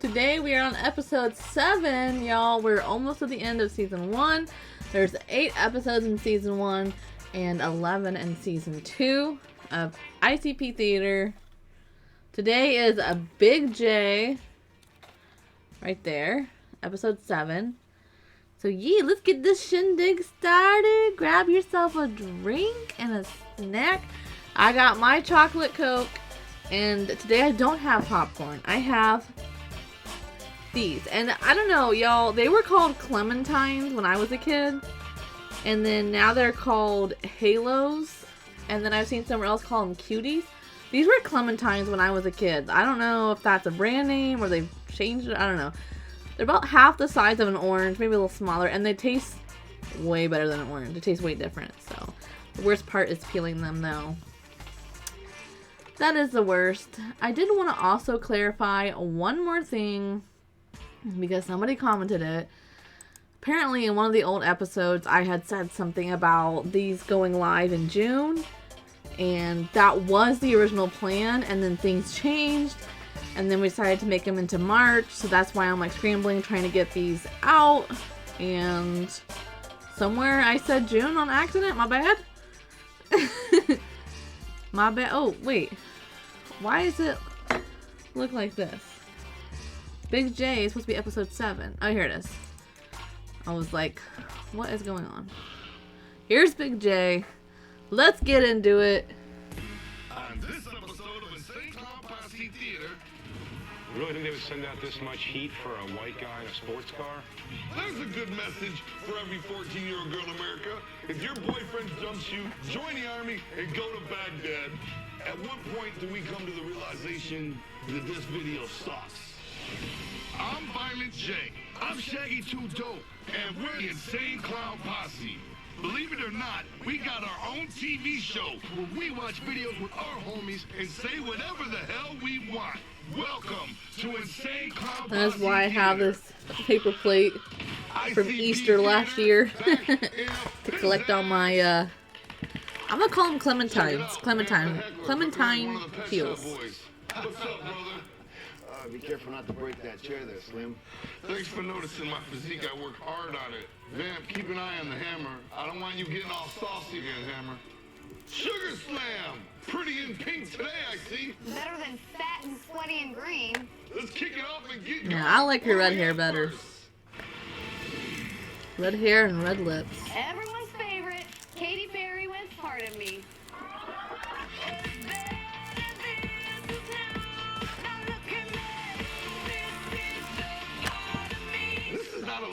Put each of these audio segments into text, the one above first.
Today we are on episode 7, y'all. We're almost at the end of season 1. There's 8 episodes in season 1 and 11 in season 2 of ICP Theater. Today is a Big J, right there, episode 7. So yeah, let's get this shindig started. Grab yourself a drink and a snack. I got my chocolate Coke, and today I don't have popcorn. I have these. And I don't know, y'all, they were called Clementines when I was a kid. And then now they're called Halos. And then I've seen somewhere else call them Cuties. These were Clementines when I was a kid. I don't know if that's a brand name or they've changed it. I don't know. They're about half the size of an orange, maybe a little smaller. And they taste way better than an orange. They taste way different. So the worst part is peeling them though. That is the worst. I did want to also clarify one more thing, because somebody commented it. Apparently in one of the old episodes I had said something about these going live in June, and that was the original plan, and then things changed, and then we decided to make them into March, so that's why I'm like scrambling trying to get these out. And somewhere I said June on accident. My bad. My bad. Oh wait, why does it look like this? Big J is supposed to be episode 7. Oh, here it is. I was like, what is going on? Here's Big J. Let's get into it. On this episode of Insane Clown Posse Theater. You really think they would send out this much heat for a white guy in a sports car? There's a good message for every 14-year-old girl in America. If your boyfriend jumps you, join the army and go to Baghdad. At what point do we come to the realization that this video sucks? I'm Violent J. I'm Shaggy 2 Dope. And we're the Insane Clown Posse. Believe it or not, we got our own TV show where we watch videos with our homies and say whatever the hell we want. Welcome to Insane Clown Posse. That's why I have this paper plate from Easter last year to collect all my, I'm gonna call them Clementines. Clementine peels. What's up, brother? Be careful not to break that chair there, Slim. Thanks for noticing my physique. I worked hard on it. Vamp, keep an eye on the hammer. I don't want you getting all saucy again, Hammer. Sugar Slam! Pretty in pink today, I see. Better than fat and sweaty and green. Let's kick it off and get going. Yeah, I like her red hair better. Red hair and red lips. Everyone's favorite, Katy Perry with Part of Me.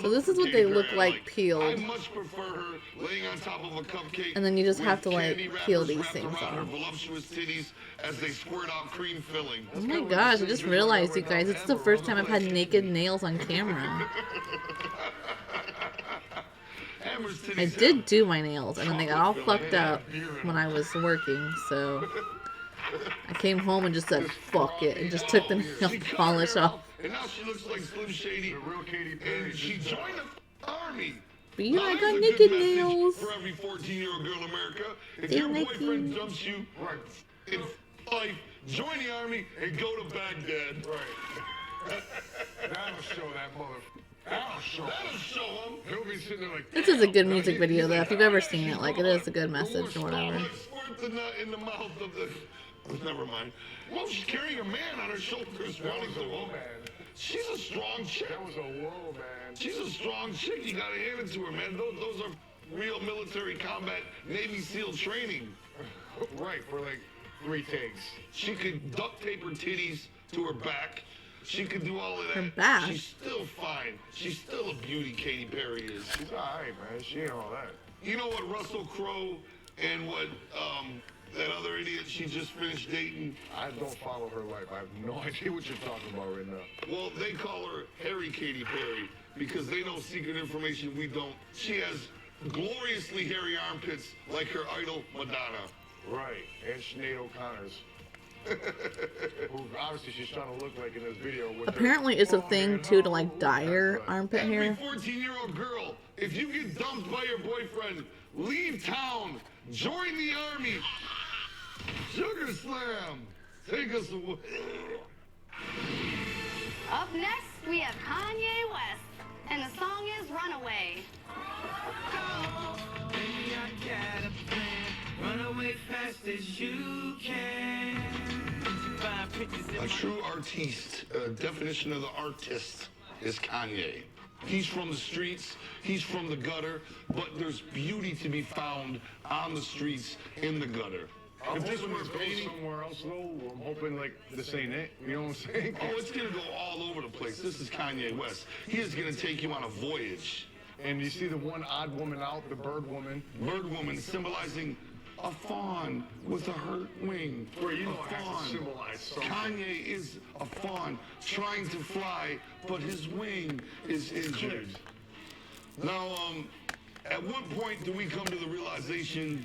So this is what they look like peeled. I much prefer her laying on top of a cupcake. And then you just with have to like candy peel wrappers these wrapped things around her off. voluptuous titties as they squirt out cream filling. Oh my gosh, I just realized, you guys, it's the first time I've had naked nails on camera. I did do my nails, and then they got all fucked up when I was working, so I came home and just said, fuck it, and just took the nail polish off. And now she looks like Slim Shady, the real Katy Perry. And she joined the army. But you know, I got naked nails. For every 14-year-old girl in America, if They're your naked. boyfriend dumps you in life, join the army and go to Baghdad. Right. That'll show that mother. That'll show him. He'll be sitting there like. This is a good music video, though. If you've ever seen it, like, it is a good message or whatever. Squirt the nut in the mouth of the. Never mind. Well, she's carrying a man on her shoulders. That was a woman. She's a strong chick. That was a whoa, man. She's a strong chick. You gotta hand it to her, man. Those are real military combat Navy SEAL training. Right, for like 3 takes. She could duct tape her titties to her back. She could do all of that. Her back? She's still fine. She's still a beauty, Katy Perry is. She's alright, man. She ain't all that. You know what Russell Crowe and what that other idiot she just finished dating? I don't follow her life. I have no idea what you're talking about right now. Well, they call her Harry Katy Perry because they know secret information we don't. She has gloriously hairy armpits like her idol Madonna. Right, and Sinead O'Connor's. Who obviously she's trying to look like in this video. With Apparently it's a thing, too, to, like, dye your armpit Every hair. 14-year-old girl, if you get dumped by your boyfriend, leave town, join the army. Sugar Slam, take us away. Up next, we have Kanye West, and the song is Runaway. Baby, I got a plan. Run away fast as you can. A true artiste, definition of the artist is Kanye. He's from the streets, he's from the gutter, but there's beauty to be found on the streets, in the gutter. If this was painting somewhere else, though, I'm hoping, like, this ain't it. You know what I'm saying? Oh, it's gonna go all over the place. This is Kanye West. He is gonna take you on a voyage. And you see the one odd woman out, the bird woman. Bird woman symbolizing a fawn with a hurt wing. Where you know a it has to symbolize something. Kanye is a fawn trying to fly, but his wing is injured. Now, at what point do we come to the realization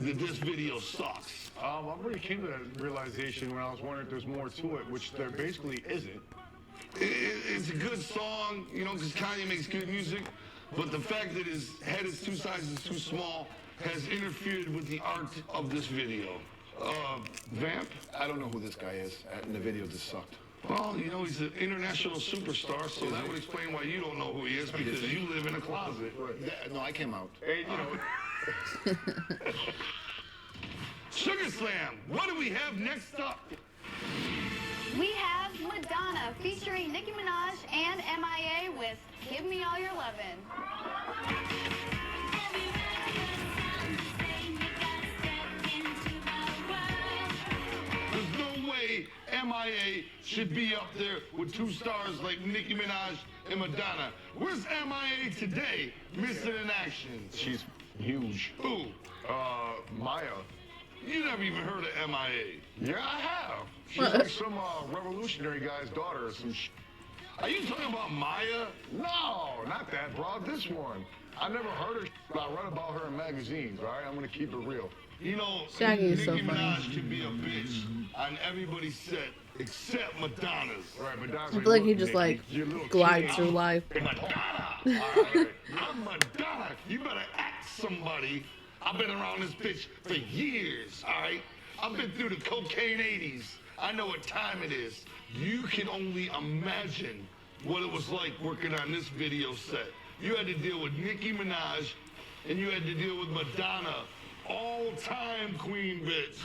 that this video sucks? I already came to that realization when I was wondering if there's more to it, which there basically isn't. It's a good song, you know, because Kanye makes good music, but the fact that his head is 2 sizes too small has interfered with the art of this video. Vamp? I don't know who this guy is, and the video just sucked. Well, you know, he's an international superstar, so that would explain why you don't know who he is, because you live in a closet. No, I came out. And, you know, Sugar Slam, what do we have next up? We have Madonna featuring Nicki Minaj and MIA with Give Me All Your Lovin'. There's no way MIA should be up there with 2 stars like Nicki Minaj and Madonna. Where's MIA today? Missing in action. she's huge. Who? Maya. You never even heard of MIA. Yeah, I have. She's like some revolutionary guy's daughter or some Are you talking about Maya? No, not that, bro. This one. I never heard her, but I read about her in magazines, all right? I'm going to keep it real. You know, Shaggy is Nicki so funny. Minaj can be a bitch on everybody's set except Madonna's. Right, Madonna's I feel like he "Look, just Nicki, like you little glides kid." through life. Madonna! All right. I'm Madonna. You better ask somebody. I've been around this bitch for years, all right? I've been through the cocaine 80s. I know what time it is. You can only imagine what it was like working on this video set. You had to deal with Nicki Minaj, and you had to deal with Madonna. All-time queen, bitch.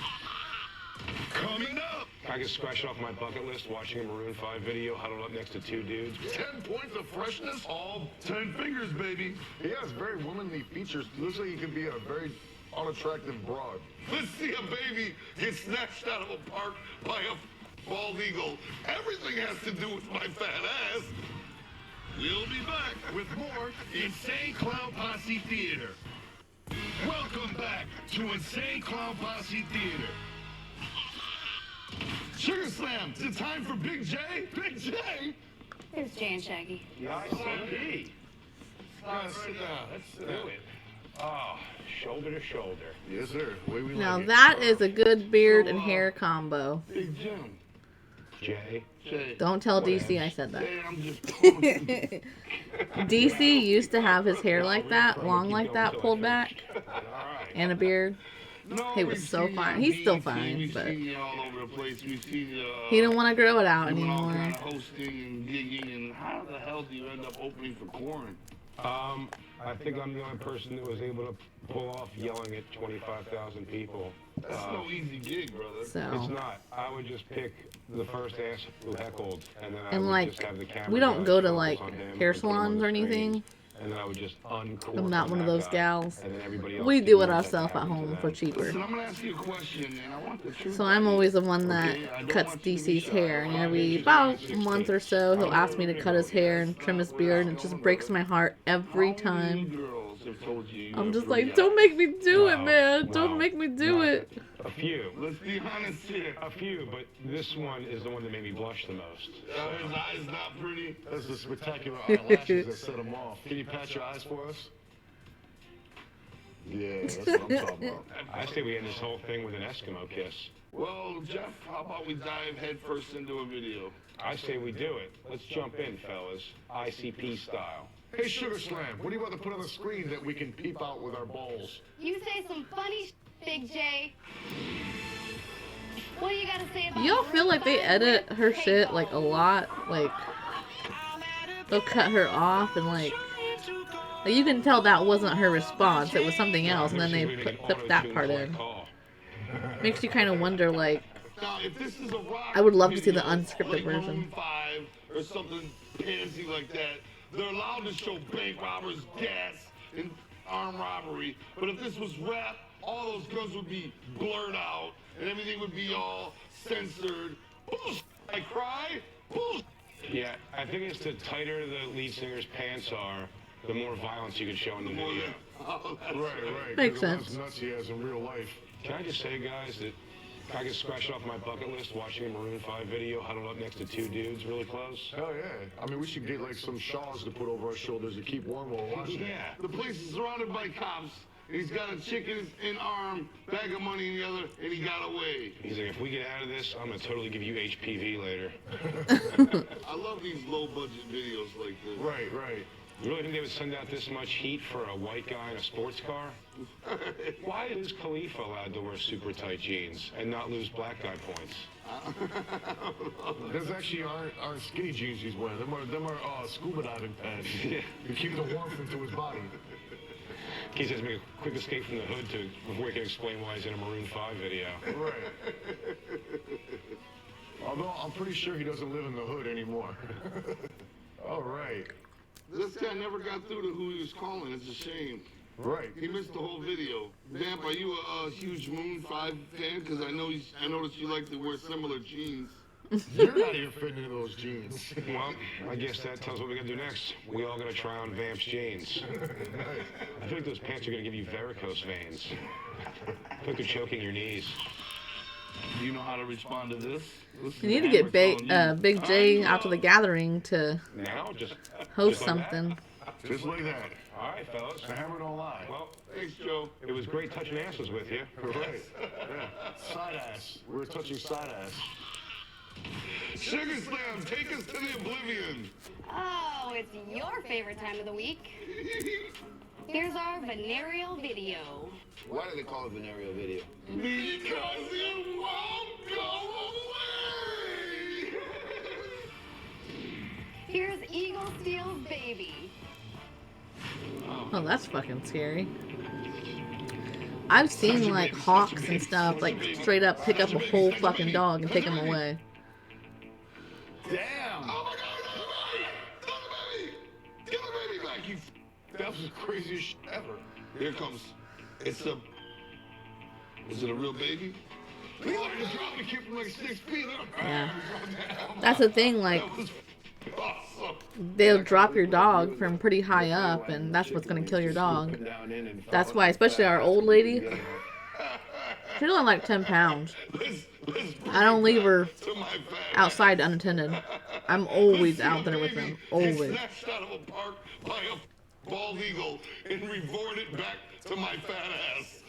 Coming up. I can scratch it off my bucket list watching a Maroon 5 video huddled up next to 2 dudes. 10 points of freshness, all 10 fingers, baby. He has very womanly features. Looks like he could be a very unattractive broad. Let's see a baby get snatched out of a park by a bald eagle. Everything has to do with my fat ass. We'll be back with more Insane Clown Posse Theater. Welcome back to Insane Clown Posse Theater. Sugar Slam, it's time for Big J. Big J? Here's Jay and Shaggy. The ICP. Sit down. Let's do it. Oh, shoulder to shoulder. Yes, sir. The way we Now like it. that is a good beard and hair combo. Big Jim. Jay. Jay. Don't tell DC I said that. Jay, I'm just pulling. DC used to have his hair like that, long like that, pulled back, All right. and a beard. No, He was we've so seen fine. you on He's still BET, fine, we've but- seen you all over the place. We've seen you. He didn't want to grow it out doing all anymore. kind of hosting and gigging, and how the hell do you end up opening for Corn? I think I'm the only person that was able to pull off yelling at 25,000 people. That's no easy gig, brother. It's So, not. I would just pick the first ass who heckled, and then I and would like, just have the camera we don't guys go to focus like on him hair and put him on salons the or screen, anything. And then I would just uncork I'm not one of that those guy, gals. and then everybody else We can do it what ourselves at happened to home them. for cheaper. Listen, I'm gonna ask you a question, and I want the truth. So I'm always the one that Okay, I don't cuts want you to be DC's shy. hair, and every about a month or so he'll ask me to cut his hair and trim his beard, and it just breaks my heart every How many time. girls have told you I'm you're just pretty like, don't make me do it, Wow. man. Wow. Don't make me do Wow. it. A few. Let's be honest here. A few, but this one is the one that made me blush the most. His eyes not pretty. That's the spectacular eyelashes that set him off. Can you patch your eyes for us? Yeah, that's what I'm talking about. I say we end this whole thing with an Eskimo kiss. Well, Jeff, how about we dive headfirst into a video? I say we do it. Let's jump in, fellas. ICP style. Hey, Sugar Slam, what do you want to put on the screen that we can peep out with our balls? You say some funny Big J. What do you got to say about Y'all feel like they Maroon edit 5 her Take shit like a Off? lot? Like, they'll cut her off and like you can tell that wasn't her response. It was something else, and then they put that part in. Makes you kind of wonder, like, Now, if this is a rock I would love to see the video, unscripted like version. Maroon 5 or something fancy like that, they're allowed to show bank robbers, gas, and armed robbery. But if this was rap, all those guns would be blurred out, and everything would be all censored. Bullshit. I cry. Bullshit. Yeah, I think it's the tighter the lead singer's pants are, the more violence you can show in the video. Oh, that's Right. Makes Look at sense. how nuts he has in real life. Can I just say, guys, that I can scratch it off my bucket list watching a Maroon 5 video huddled up next to two dudes really close? Hell yeah. I mean, we should get like some shawls to put over our shoulders to keep warm while we're watching. Yeah. The place is surrounded by cops. He's got a chicken in arm, bag of money in the other, and he got away. He's like, if we get out of this, I'm going to totally give you HPV later. I love these low-budget videos like this. Right. You really think they would send out this much heat for a white guy in a sports car? Why is Khalifa allowed to wear super tight jeans and not lose black guy points? Those actually aren't skinny jeans he's wearing. Them are scuba diving pants. To keep the warmth into his body. He says make a quick escape from the hood before he can explain why he's in a Maroon 5 video. Right. Although I'm pretty sure he doesn't live in the hood anymore. All right. This guy never got through to who he was calling. It's a shame. Right. He missed the whole video. Vamp, are you a huge Moon 5 fan? Because I noticed you like to wear similar jeans. You're not even fitting into those jeans. Well, I guess that tells what we're going to do next. We all got to try on Vamp's jeans. I feel like those pants are going to give you varicose veins. I feel like they're choking your knees. Do you know how to respond to this? You need to get Big J out to the gathering to Now, just host just like that? something. Just like that. All right, fellas. The hammer don't lie. Well, Thanks, Joe. it was great touching asses with you. Right. Yeah. Side ass. We're touching side ass. Sugar Slam, take us to the oblivion. Oh, it's your favorite time of the week. Here's our venereal video. Why do they call it venereal video? Because it won't go away. Here's Eagle Steel's baby. Oh, that's fucking scary. I've seen like hawks and stuff like straight up pick up a whole fucking dog and take him away. Damn. Oh my God, get the baby. Get the baby back, you That was the craziest shit ever. Here it comes. Is it a real baby? Look, it's dropping the kid from like 6 feet. Yeah. That's the thing, like That was awesome. they'll drop your dog from pretty high up and that's what's gonna kill your dog. That's why, especially our old lady, she's only like 10 pounds. I don't leave her To my fat outside unattended. I'm always out there with them. He Always. snatched out of a park by a bald eagle and reborn it back to my fat ass.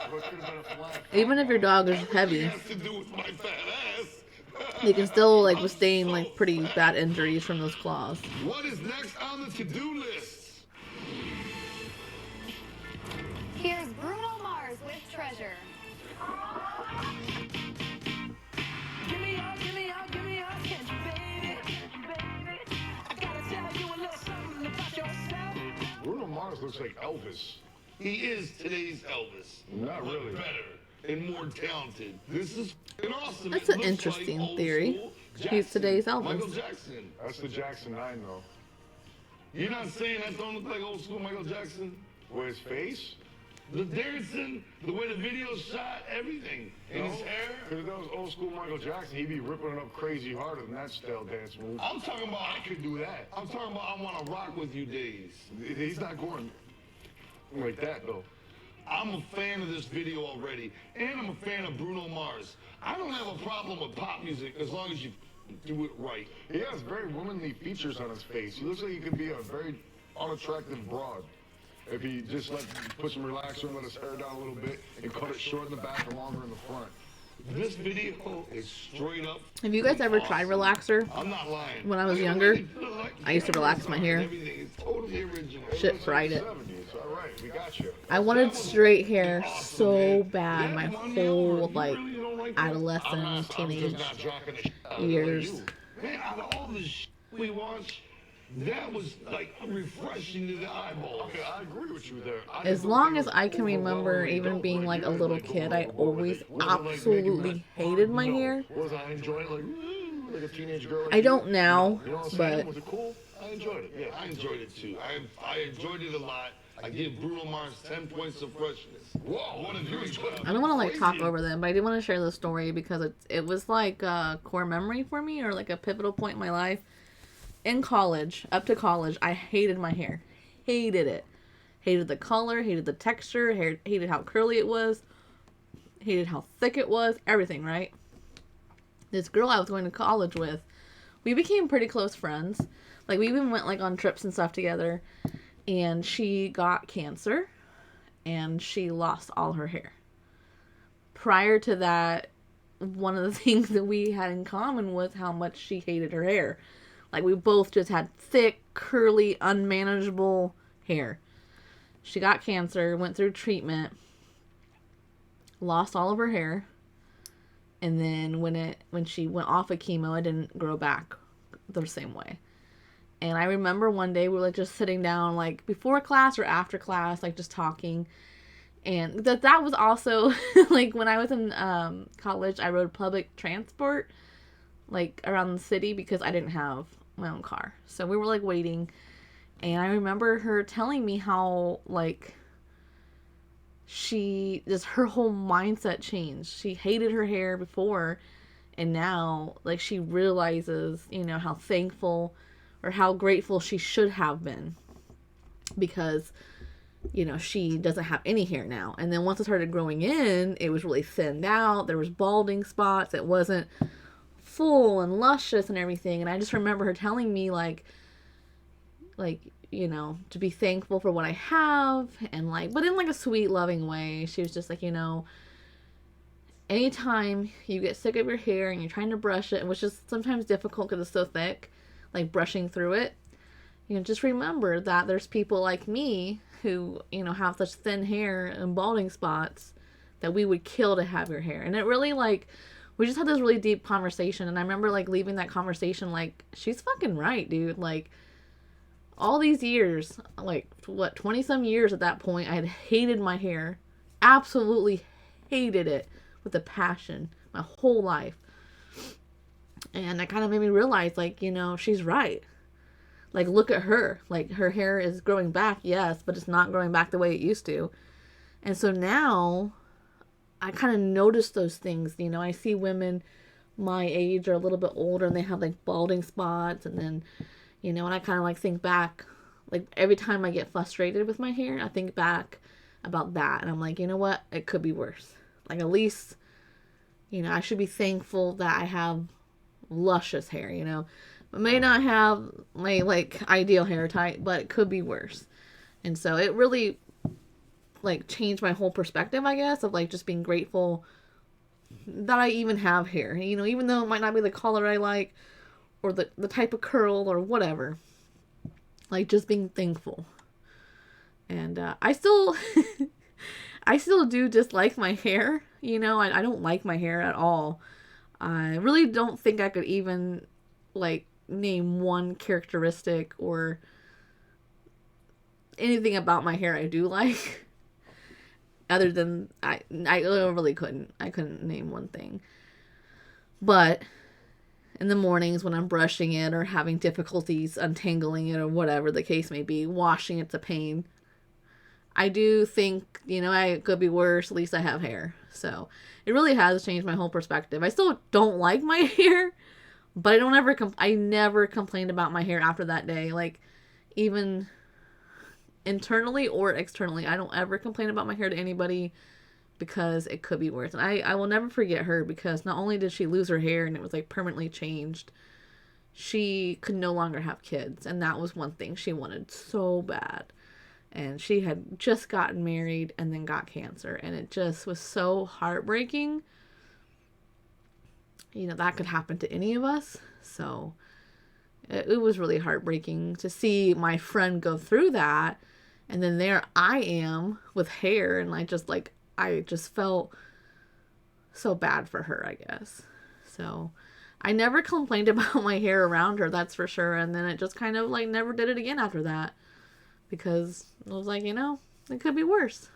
What could have been a flag? Even if your dog is heavy, It has to do with my fat ass. they can still like withstand like pretty bad injuries from those claws. What is next on the to-do list? Here's Bruno Mars with Treasure. Give me all attention, baby. I gotta tell you a little something about yourself. Bruno Mars looks like Elvis. He is today's Elvis. Not but really. better and more talented. This is awesome. That's It an looks interesting like old theory. school He's Jackson. today's Elvis. Michael Jackson. That's the Jackson 9, though. You're not saying that don't look like old school Michael Jackson? With his face? The dancing, the way the video's shot, everything. And his hair. Because if that was old school Michael Jackson, he'd be ripping it up crazy harder than that style dance move. I'm talking about I could do that. I'm talking about I want to rock with you days. He's not going like that, though. I'm a fan of this video already, and I'm a fan of Bruno Mars. I don't have a problem with pop music as long as you do it right. He has very womanly features on his face. He looks like he could be a very unattractive broad. If he just like put some relaxer and let his hair down a little bit and cut it short in the back and longer in the front. This video is straight up. Have you guys ever tried relaxer? I'm not lying. When I was Look at younger, the way they put it, I used to relax my hair. Everything is totally original. Shit fried it. 70s. All right, we got you. I wanted straight hair Awesome, so man. bad Yeah, my you want whole you like really don't like that? adolescent, I'm teenage just not jocking the shit out of years. you. Man, out of all the shit we watch, That was like refreshing to the eyeball. Okay, I agree with you there. I As just don't long think as it was I can remember, overwhelmingly even dope, being like a you're, little going kid, I overboard with always it. Was it, like, making absolutely that hated fun? my No. hair. Was I enjoying it like, woo, like a teenage girl? Like I you? don't now, No. You know what I'm but saying? Was it cool? I enjoyed it. Yeah. I enjoyed it too. I enjoyed it a lot. I give Bruno Mars 10 points of freshness. Whoa, What a you great enjoyed job. I don't want to like talk Crazy. over them, but I do want to share the story because it was like a core memory for me, or like a pivotal point in my life. In college, up to college, I hated my hair. Hated it. Hated the color, hated the texture, hated how curly it was, hated how thick it was, everything, right? This girl I was going to college with, we became pretty close friends. Like, we even went like on trips and stuff together. And she got cancer and she lost all her hair. Prior to that, one of the things that we had in common was how much she hated her hair. Like, we both just had thick, curly, unmanageable hair. She got cancer, went through treatment, lost all of her hair, and then when she went off of chemo, it didn't grow back the same way. And I remember one day we were like just sitting down, like before class or after class, like just talking. And that was also like when I was in college, I rode public transport like around the city because I didn't have my own car. So we were like waiting, and I remember her telling me how like she just her whole mindset changed. She hated her hair before, and now like she realizes, you know, how thankful or how grateful she should have been because, you know, she doesn't have any hair now. And then once it started growing in, it was really thinned out. There was balding spots. It wasn't full and luscious and everything. And I just remember her telling me like, you know, to be thankful for what I have, and like, but in like a sweet, loving way. She was just like, you know, anytime you get sick of your hair and you're trying to brush it, which is sometimes difficult because it's so thick, like brushing through it, you know, just remember that there's people like me who, you know, have such thin hair and balding spots that we would kill to have your hair. And it really like, we just had this really deep conversation. And I remember like leaving that conversation like, she's fucking right, dude. Like, all these years, like what, 20 some years at that point, I had hated my hair. Absolutely hated it with a passion my whole life. And that kind of made me realize, like, you know, she's right. Like, look at her. Like, her hair is growing back, yes, but it's not growing back the way it used to. And so now, I kind of notice those things. You know, I see women my age or a little bit older, and they have, like, balding spots. And then, you know, and I kind of, like, think back. Like, every time I get frustrated with my hair, I think back about that. And I'm like, you know what? It could be worse. Like, at least, you know, I should be thankful that I have luscious hair, you know. I may not have my like ideal hair type, but it could be worse. And so it really like changed my whole perspective, I guess, of like just being grateful that I even have hair, you know, even though it might not be the color I like or the type of curl or whatever. Like, just being thankful. And I still I still do dislike my hair, you know. I don't like my hair at all. I really don't think I could even, like, name one characteristic or anything about my hair I do like. Other than, I really couldn't. I couldn't name one thing. But in the mornings when I'm brushing it or having difficulties untangling it or whatever the case may be, washing it's a pain. I do think, you know, I could be worse. At least I have hair. So it really has changed my whole perspective. I still don't like my hair, but I never complained about my hair after that day. Like, even internally or externally, I don't ever complain about my hair to anybody because it could be worse. And I will never forget her because not only did she lose her hair and it was like permanently changed, she could no longer have kids. And that was one thing she wanted so bad. And she had just gotten married and then got cancer. And it just was so heartbreaking. You know, that could happen to any of us. So it was really heartbreaking to see my friend go through that. And then there I am with hair. And I just felt so bad for her, I guess. So I never complained about my hair around her, that's for sure. And then it just kind of like never did it again after that. Because I was like, it could be worse.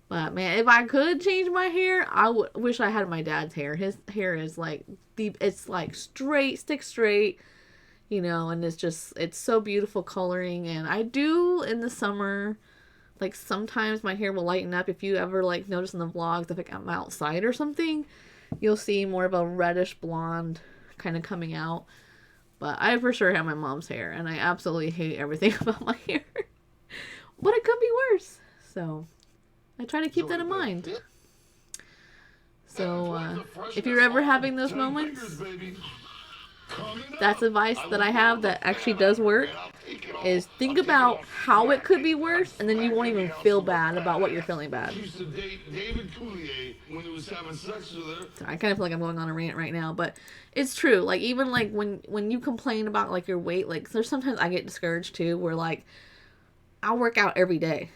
But man, if I could change my hair, I wish I had my dad's hair. His hair is like deep, it's like straight, stick straight, and it's so beautiful coloring. And I do in the summer, like sometimes my hair will lighten up. If you ever like notice in the vlogs, if I'm outside or something, you'll see more of a reddish blonde kind of coming out. But I for sure have my mom's hair, and I absolutely hate everything about my hair. But it could be worse. So I try to keep that in mind. So if you're ever having those moments, that's advice that I have that actually does work, is think about how it could be worse, and then you won't even feel bad about what you're feeling bad. So I kind of feel like I'm going on a rant right now, but it's true. Like even like when you complain about like your weight, like there's sometimes I get discouraged too, where like I'll work out every day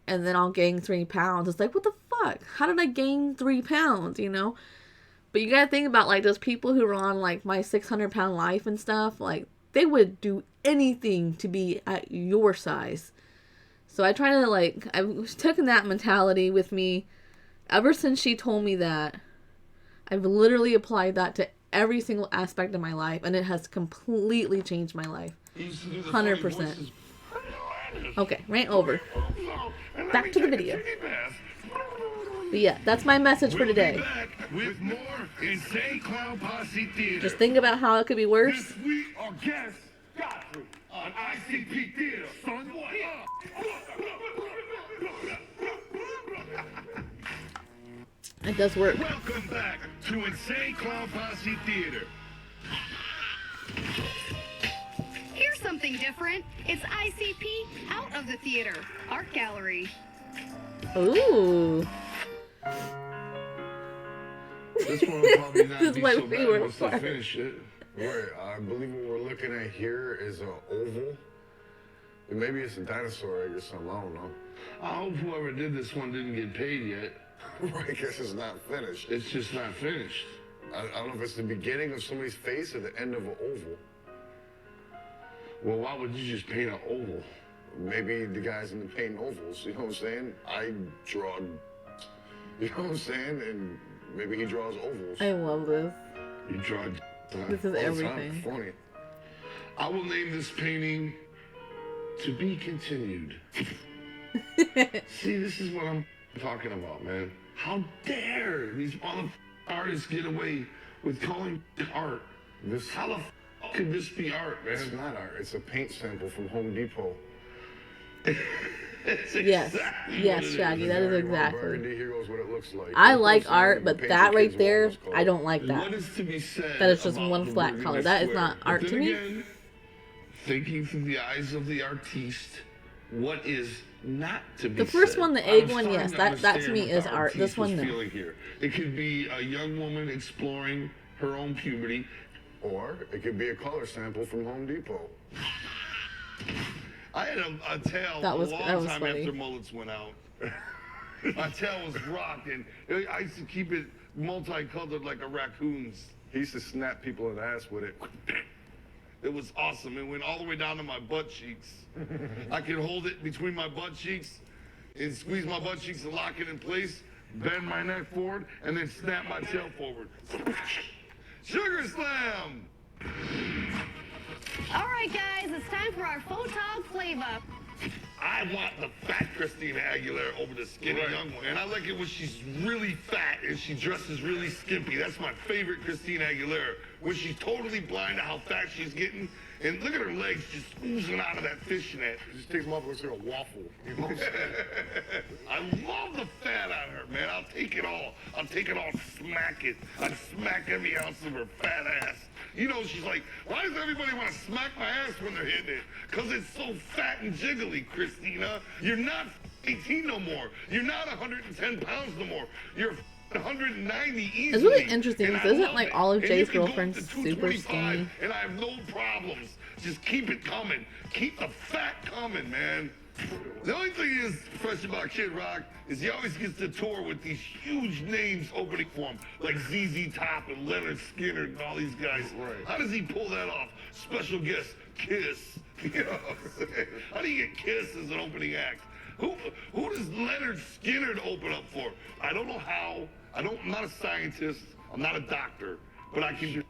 and then I'll gain 3 pounds. It's like, what the fuck? How did I gain 3 pounds, But you gotta think about, like, those people who are on, like, my 600-pound life and stuff. Like, they would do anything to be at your size. So I try to, like, I've taken that mentality with me ever since she told me that. I've literally applied that to every single aspect of my life. And it has completely changed my life. 100%. Okay, rant over. Back to the video. But yeah, that's my message for today. With more Insane Clown Posse Theater. Just think about how it could be worse. This week, our guest, Godfrey, on ICP Theater. Son, what It does work. Welcome back to Insane Clown Posse Theater. Here's something different. It's ICP Out of the Theater Art Gallery. Ooh. This one will probably not This be might so be bad worse once they part. finish it. Right, I believe what we're looking at here is an oval. And maybe it's a dinosaur egg or something, I don't know. I hope whoever did this one didn't get paid yet. Right, I guess it's not finished. It's just not finished. I don't know if it's the beginning of somebody's face or the end of an oval. Well, why would you just paint an oval? Maybe the guy's into painting ovals, you know what I'm saying? I draw, you know what I'm saying? And maybe he draws ovals. I love this. You draw. This is All the time. everything. Funny. I will name this painting To Be Continued. See, this is what I'm talking about, man. How dare these artists get away with calling it art? How the could this be art, man? It's not art. It's a paint sample from Home Depot. Yes, yes, Shaggy, that is exactly. Burgundy, here goes what it looks like. I like art, but that right there, I don't like that. What is to be said? That is just about one the flat Burgundy color. That is Square? not But art then to me. again, thinking through the eyes of the artiste, what is not to be The first said? one, the I'm egg one, starting yes, to that to understand me what is the art. This artiste one, was no. feeling here. It could be a young woman exploring her own puberty. Or it could be a color sample from Home Depot. I had a tail That was a long time funny. after mullets went out. My tail was rocked, and I used to keep it multicolored like a raccoon's. He used to snap people in the ass with it. It was awesome. It went all the way down to my butt cheeks. I could hold it between my butt cheeks and squeeze my butt cheeks and lock it in place, bend my neck forward, and then snap my tail forward. Sugar Slam! All right, guys, it's time for our photog flavor. I want the fat Christina Aguilera over the skinny young one. And I like it when she's really fat and she dresses really skimpy. That's my favorite Christina Aguilera. When she's totally blind to how fat she's getting. And look at her legs just oozing out of that fishnet. It just takes them off, looks like a waffle. You know what I'm saying? I love the fat on her, man. I'll take it all. I'll take it all, smack it. I'd smack every ounce of her fat ass. You know, she's like, why does everybody want to smack my ass when they're hitting it? Because it's so fat and jiggly, Christina. You're not 18 no more. You're not 110 pounds no more. You're 190 easily. It's really interesting And because I isn't love like it. all of And Jay's you can go up girlfriends to super 225, skinny? And I have no problems. Just keep it coming. Keep the fat coming, man. The only thing is fresh about Kid Rock is he always gets to tour with these huge names opening for him, like ZZ Top and Leonard Skinner and all these guys. Right. How does he pull that off? Special guest, Kiss. You know what I'm saying? How do you get Kiss as an opening act? Who does Leonard Skinner open up for? I don't know how. I'm not a scientist. I'm not a doctor. But I can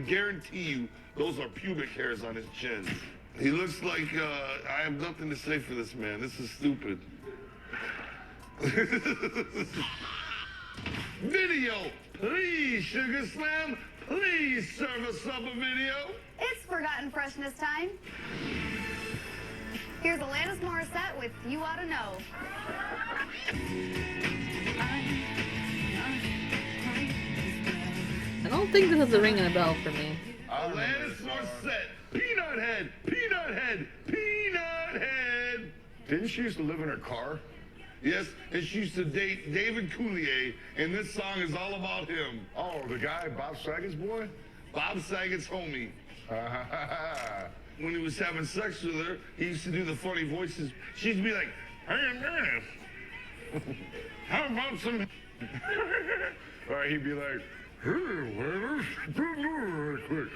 guarantee you those are pubic hairs on his chin. He looks like, I have nothing to say for this man. This is stupid. Video, please, Sugar Slam. Please serve us up a video. It's Forgotten Freshness time. Here's Alanis Morissette with You Oughta Know. I don't think this is a ringing a bell for me. Alanis Morissette. Peanut head, peanut head, peanut head. Didn't she used to live in her car? Yes, and she used to date David Coulier, and this song is all about him. Oh, the guy, Bob Saget's boy? Bob Saget's homie. When he was having sex with her, he used to do the funny voices. She'd be like, "Hey, man, how about some?" Or he'd be like, "Hey, waiter, real quick."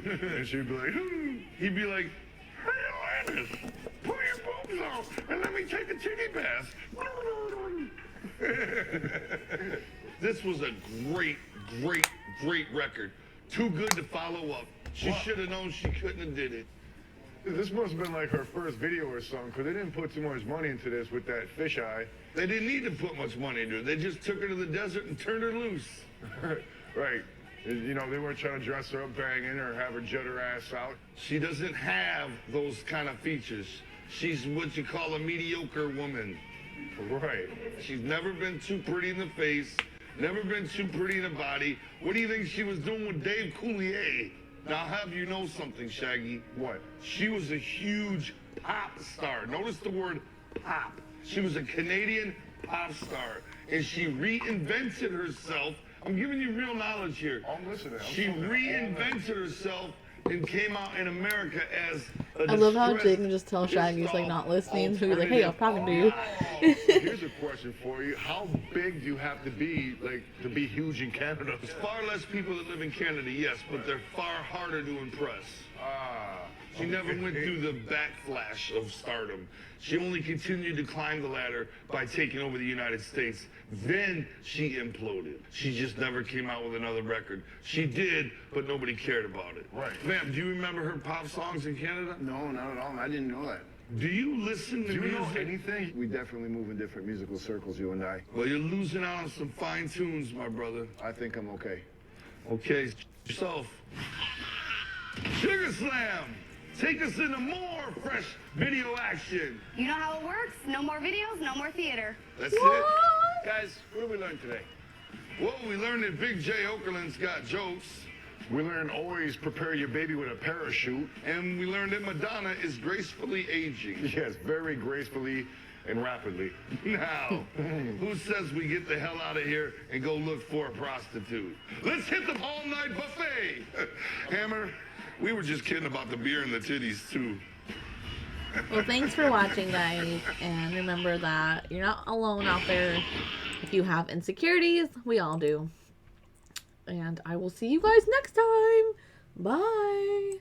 And she'd be like, He'd be like, "Hey, Alanis, pull your boobs out and let me take a titty bath." This was a great, great, great record. Too good to follow up. She should have known she couldn't have did it. this must have been like her first video or something, because they didn't put too much money into this with that fisheye. They didn't need to put much money into it. They just took her to the desert and turned her loose. Right. You know, they weren't trying to dress her up banging or have her jet her ass out. She doesn't have those kind of features. She's what you call a mediocre woman. Right. She's never been too pretty in the face, never been too pretty in the body. What do you think she was doing with Dave Coulier? Now, I'll have you know something, Shaggy. What? She was a huge pop star. Notice the word pop. She was a Canadian pop star, and she reinvented herself. I'm giving you real knowledge here. I'm listening. She reinvented herself and came out in America as a I love how distressed, Jake can just tell Shaggy's like not listening. So he's like, "Hey, I'm talking to you." Here's a question for you. How big do you have to be, like, to be huge in Canada? There's far less people that live in Canada, yes, but they're far harder to impress. She never went through the backflash of stardom. She only continued to climb the ladder by taking over the United States. Then she imploded. She just never came out with another record. She did, but nobody cared about it. Right. Ma'am, do you remember her pop songs in Canada? No, not at all. I didn't know that. Do you listen to Do you music? know anything? We definitely move in different musical circles, you and I. Well, you're losing out on some fine tunes, my brother. I think I'm okay. Okay, yourself. Sugar Slam! Take us into more fresh video action. You know how it works. No more videos, no more theater. That's it. Guys, what did we learn today? Well, we learned that Big J Okerlund's got jokes. We learned always prepare your baby with a parachute. And we learned that Madonna is gracefully aging. Yes, very gracefully and rapidly. Now, who says we get the hell out of here and go look for a prostitute? Let's hit the all-night buffet. Hammer, we were just kidding about the beer and the titties, too. Well, thanks for watching, guys. And remember that you're not alone out there. If you have insecurities, we all do. And I will see you guys next time. Bye.